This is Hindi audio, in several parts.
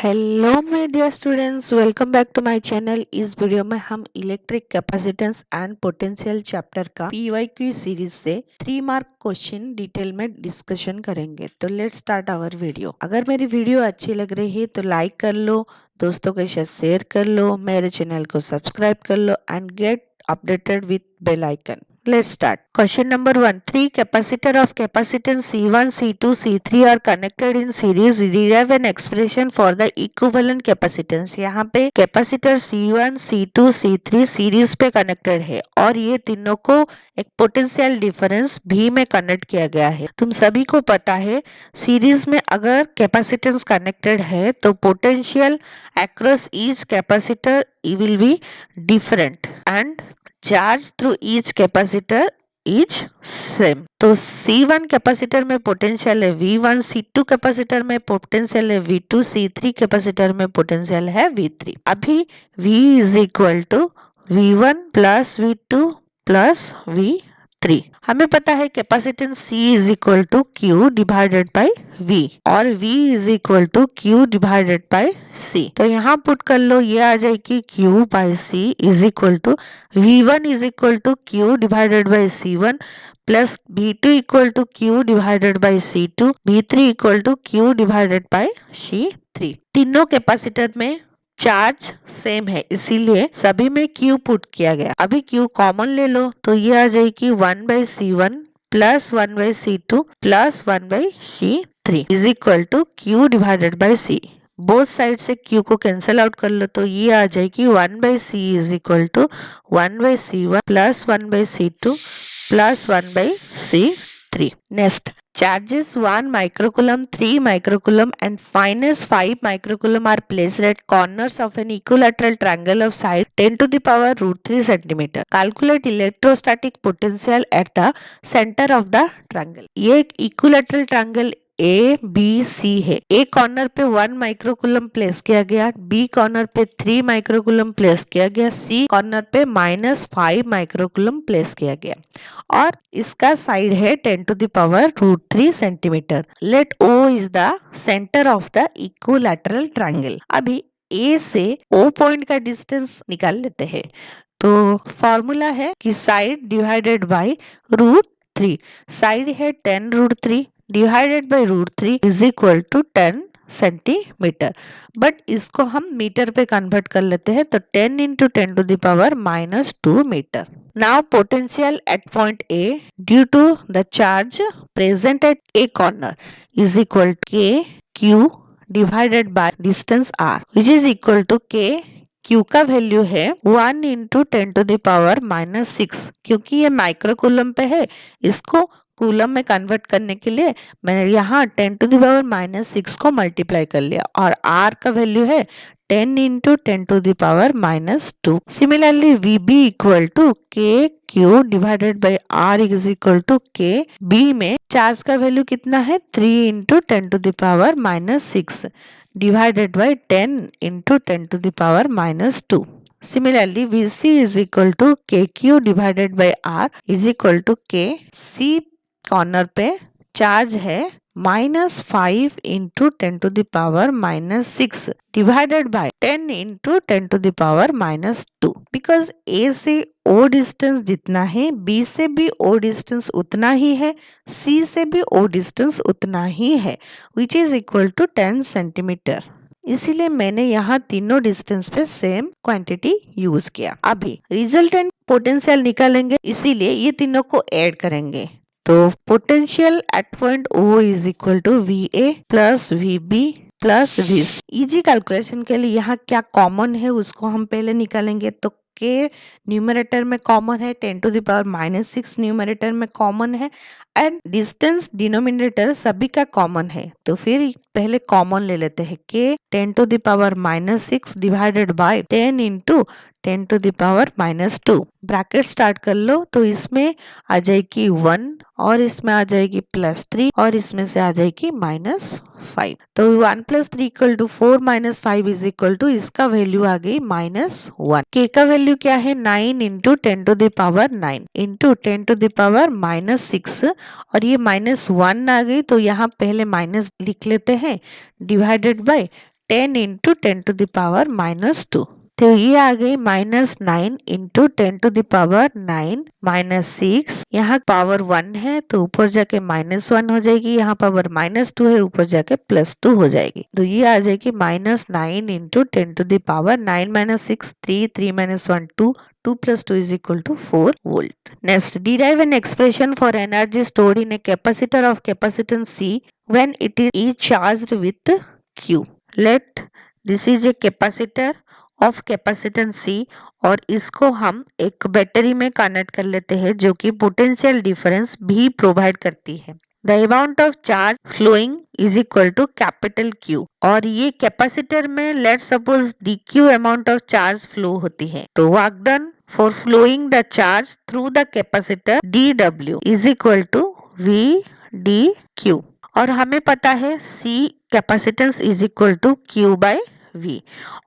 Hello my dear students, welcome back to my channel. इस वीडियो में हम electric capacitance and potential chapter का पीवाईक्यू सीरीज से 3 मार्क क्वेश्चन डिटेल में डिस्कशन करेंगे। तो लेट्स स्टार्ट आवर वीडियो। अगर मेरी वीडियो अच्छी लग रही है तो लाइक कर लो, दोस्तों के साथ शेयर कर लो, मेरे चैनल को सब्सक्राइब कर लो and get updated with bell icon. Let's start. Question number 1. Three capacitor of capacitance C1, C2, C3 are connected in series. Derive an expression for the equivalent capacitance. यहाँ पे capacitor C1, C2, C3 series पे कनेक्टेड है और ये तीनों को एक पोटेंशियल डिफरेंस V में कनेक्ट किया गया है। तुम सभी को पता है सीरीज में अगर कैपेसिटेंस कनेक्टेड है तो potential across each capacitor will be different and charge through each capacitor is same. तो C1 कैपेसिटर में पोटेंशियल है V1, C2 कैपेसिटर में पोटेंशियल है V2, C3 कैपेसिटर में पोटेंशियल है V3। अभी V is equal to V1 plus V2 plus V3। हमें पता है capacitance C is equal to Q divided by V और V is equal to Q divided by C। तो यहाँ पुट कर लो, ये आ जाएगी Q by C is equal to V1 is equal to Q divided by C1 plus V2 equal to Q divided by C2, V3 equal to Q divided by C3। तीनों कैपेसिटर में चार्ज सेम है इसीलिए सभी में Q पुट किया गया। अभी Q कॉमन ले लो तो ये आ जाएगी 1 by C1 plus 1 by C2 plus 1 by C3 is equal to Q divided by C। Both side से Q को कैंसिल आउट कर लो तो ये आ जाएगी 1 by C is equal to 1 by C1 plus 1 by C2 plus 1 by C3। Next, charges 1 microcoulomb, 3 microcoulomb and minus 5 microcoulomb are placed at corners of an equilateral triangle of side 10 to the power root 3 centimeter. Calculate electrostatic potential at the center of the triangle. ये एक equilateral triangle A B C है। ए कॉर्नर पे 1 माइक्रोकुलम प्लेस किया गया, बी कॉर्नर पे 3 माइक्रोकुलम प्लेस किया गया, सी कॉर्नर पे -5 माइक्रोकुलम प्लेस किया गया और इसका साइड है 10 to the power root 3 centimetre. Let O is the centre of the equilateral triangle. अभी ए से ओ पॉइंट का डिस्टेंस निकाल लेते हैं। तो फॉर्मूला है कि side divided by root 3। Side है 10 root 3 divided by root 3 is equal to 10 centimetre. But इसको हम मीटर पे कन्वर्ट कर लेते हैं तो 10 into 10 to the power -2 metre. Now potential at point A due to the charge present at A corner is equal K Q divided by distance R which is equal to K. Q का वैल्यू है 1 इंटू 10 टू द पावर -6। क्योंकि ये माइक्रोकूलम पे है, इसको कूलम में कन्वर्ट करने के लिए मैंने यहाँ 10 टू द पावर -6 को मल्टीप्लाई कर लिया और R का वैल्यू है 10 into 10 to the power -2। Similarly VB equal to K Q divided by R is equal to K. B में चार्ज का वैल्यू कितना है 3 into 10 to the power -6 divided by 10 into 10 to the power -2. Similarly, VC is equal to KQ divided by R is equal to K। C corner पे चार्ज है -5 into 10 to the power -6 divided by 10 into 10 to the power -2। Because A से ओ डिस्टेंस जितना है बी से भी ओ डिस्टेंस उतना ही है, सी से भी ओ डिस्टेंस उतना ही है which is equal to 10 centimetre. इसीलिए मैंने यहाँ तीनों डिस्टेंस पे सेम क्वांटिटी यूज किया। अभी रिजल्टेंट पोटेंशियल निकालेंगे इसीलिए ये तीनों को ऐड करेंगे। तो potential at point O is equal to VA plus VB plus VC। Easy calculation के लिए यहाँ क्या कॉमन है उसको हम पहले निकालेंगे। तो के न्यूमरेटर में कॉमन है, 10 टू द पावर -6 न्यूमरेटर में कॉमन है एंड डिस्टेंस डिनोमिनेटर सभी का कॉमन है। तो फिर पहले कॉमन ले लेते हैं के 10 to the power -6 divided by 10 into 10 to the power -2। Bracket start कर लो तो इसमें आ जाएगी 1 और इसमें आ जाएगी +3 और इसमें से आ जाएगी -5। तो 1 + 3 equal to 4 - 5 is equal to इसका वैल्यू आ गई -1। के का वैल्यू क्या है 9 into 10 to the power 9 into 10 to the power -6 और ये -1 आ गई तो यहाँ पहले माइनस लिख लेते हैं divided by 10 into 10 to the power minus 2। तो ये आ गई -9 इंटू 10 टू द पावर 9 -6। यहाँ पावर 1 है तो ऊपर जाके -1 हो जाएगी, यहाँ पावर -2 है ऊपर जाके +2 हो जाएगी। तो ये आ जाएगी -9 into 10 to the power 9 - 6 3 3 - 1 2 2 plus 2 is equal to 4 volt. Next, derive an expression for energy stored in a capacitor of capacitance C when it is charged with Q. Let this is a capacitor of capacitance C और इसको हम एक बैटरी में कनेक्ट कर लेते हैं जो कि पोटेंशियल डिफरेंस भी प्रोवाइड करती है। The amount of charge flowing is equal to capital Q और ये कैपेसिटर में let suppose D Q amount of charge flow होती है तो work done for flowing the charge through the capacitor D W is equal to V D Q और हमें पता है C capacitance is equal to Q by V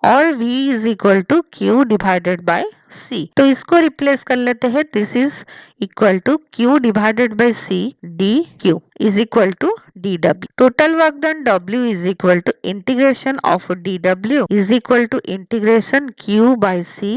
और V is equal to Q divided by C। तो इसको रिप्लेस कर लेते हैं। This is equal to Q divided by C D Q is equal to D W. Total work done W is equal to integration of D W is equal to integration Q by C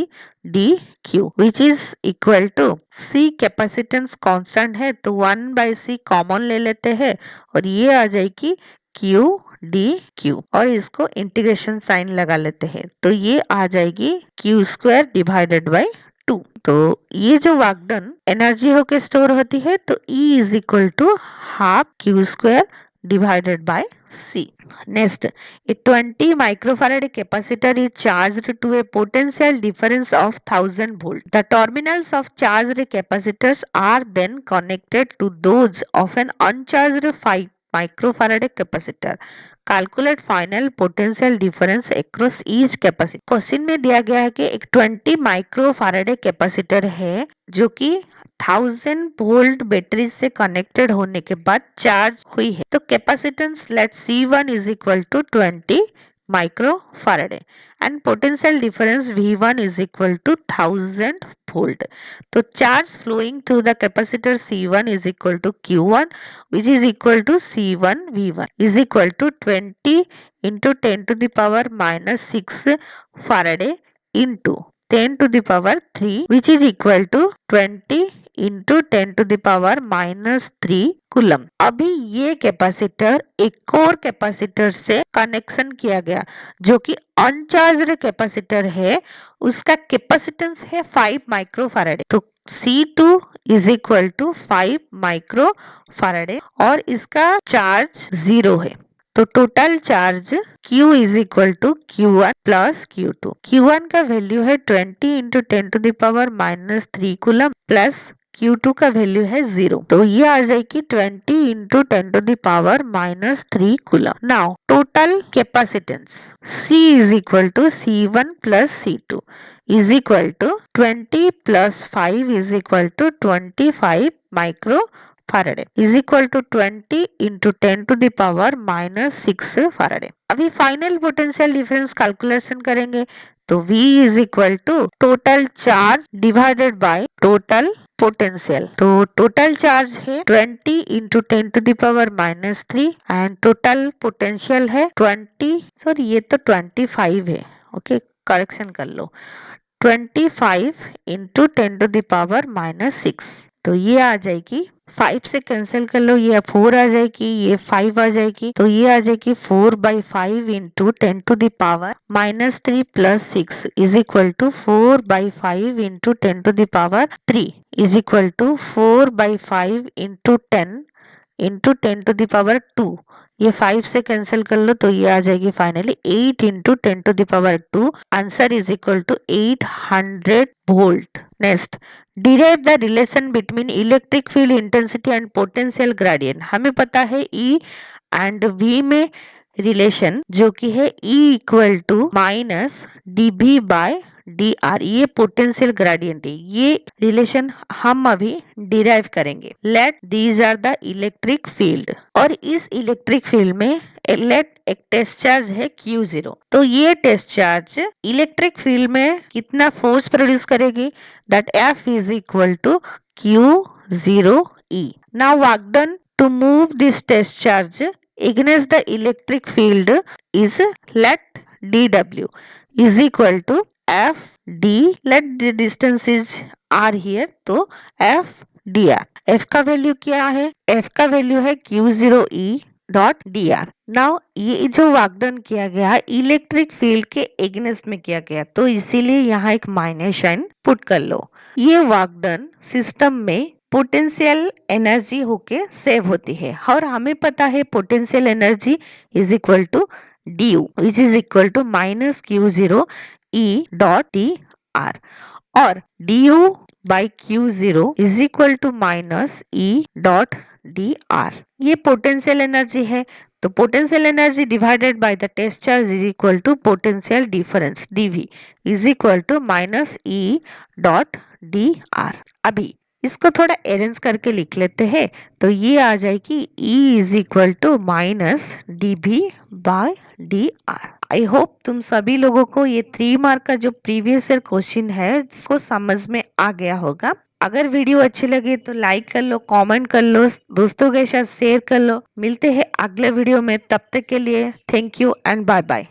D Q which is equal to C capacitance constant है तो 1 बाय C कॉमन ले लेते हैं और ये आ जाएगी Q डी क्यू और इसको इंटीग्रेशन साइन लगा लेते हैं तो ये आ जाएगी क्यू स्क्वायर डिवाइडेड बाय 2। तो ये जो वर्क डन एनर्जी होके स्टोर होती है तो E is equal to half Q square divided by C. Next, a 20 microfarad capacitor is charged to a potential difference of 1000 volt. The terminals of charged capacitors are then connected to those of an uncharged 5 microfarad capacitor. Calculate final potential difference across each capacitor. Question में दिया गया है कि एक 20 माइक्रोफैराडे कैपेसिटर है जो कि 1000 वोल्ट बैटरी से कनेक्टेड होने के बाद चार्ज हुई है तो capacitance let C1 is equal to 20 microfarad and potential difference V1 is equal to 1000 volt. तो charge flowing through the capacitor C1 is equal to Q1 which is equal to C1 V1 is equal to 20 into 10 to the power minus 6 Faraday into 10 to the power 3 which is equal to 20 into 10 to the power minus 3 coulomb. अभी ये कैपेसिटर एक और कैपेसिटर से कनेक्शन किया गया जो कि अनचार्ज्ड कैपेसिटर है उसका कैपेसिटेंस है 5 माइक्रोफैराडे तो C2 इज इक्वल टू 5 माइक्रोफैराडे और इसका चार्ज 0 है तो total charge Q is equal to Q1 plus Q2। Q1 का वैल्यू है 20 into 10 to the power minus 3 coulomb plus Q2 का वैल्यू है 0 तो ये आ जाएगी 20 into 10 to the power minus 3 coulomb. Now total capacitance C is equal to C1 plus C2 is equal to 20 plus 5 is equal to 25 microfarad is equal to 20 into 10 to the power minus 6 farad। अभी फाइनल पोटेंशियल डिफरेंस कैलकुलेशन करेंगे तो V is equal to total charge divided by total potential. तो टोटल चार्ज है 20 into 10 to the power minus 3 and total potential है 20 सॉरी ये तो 25 है ओके करेक्शन कर लो 25 into 10 to the power minus 6 तो ये आ जाएगी 5 से कैंसिल कर लो ये 4 आ जाएगी ये 5 आ जाएगी तो ये आ जाएगी 4 by 5 into 10 to the power minus 3 plus 6 is equal to 4 by 5 into 10 to the power 3 is equal to 4 by 5 into 10 into 10 to the power 2 ये 5 से कैंसिल कर लो तो ये आ जाएगी finally 8 into 10 to the power 2 answer is equal to 800 volt. Next derive the relation between electric field intensity and potential gradient. हमें पता है E एंड V में रिलेशन जो कि है E equal to minus dV by dr ये पोटेंशियल ग्रेडियंट है ये रिलेशन हम अभी डिराइव करेंगे। Let these are the electric field और इस इलेक्ट्रिक फील्ड में लेट एक टेस्ट चार्ज है Q0 तो ये टेस्ट चार्ज इलेक्ट्रिक फील्ड में कितना फोर्स प्रोड्यूस करेगी that F is equal to Q0E। Now work done to move this test charge against the electric field is let dw is equal to f d, let the distance is r here, तो f dr। f का वैल्यू क्या है? f का वैल्यू है q0 e dot D R. Now ये जो वाग्दन किया गया इलेक्ट्रिक फील्ड के एग्नेस्ट में किया गया, तो इसीलिए यहाँ एक माइनस साइन पुट कर लो। ये वाग्दन सिस्टम में पोटेंशियल एनर्जी होके सेव होती है और हमें पता है potential energy is equal to du which is equal to minus q0 e dot dr और du by q0 is equal to minus e dot dr। ये पोटेंशियल एनर्जी है, तो potential energy divided by the test charge is equal to potential difference dv is equal to minus e dot dr। अभी इसको थोड़ा अरेंज करके लिख लेते हैं, तो ये आ जाएगी E is equal to minus D B by D R. I hope तुम सभी लोगों को ये 3 मार्क का जो प्रीवियस ईयर क्वेश्चन है इसको समझ में आ गया होगा। अगर वीडियो अच्छी लगे तो लाइक कर लो, कमेंट कर लो, दोस्तों के साथ शेयर कर लो। मिलते हैं अगले वीडियो में, तब तक के लिए thank you and bye bye.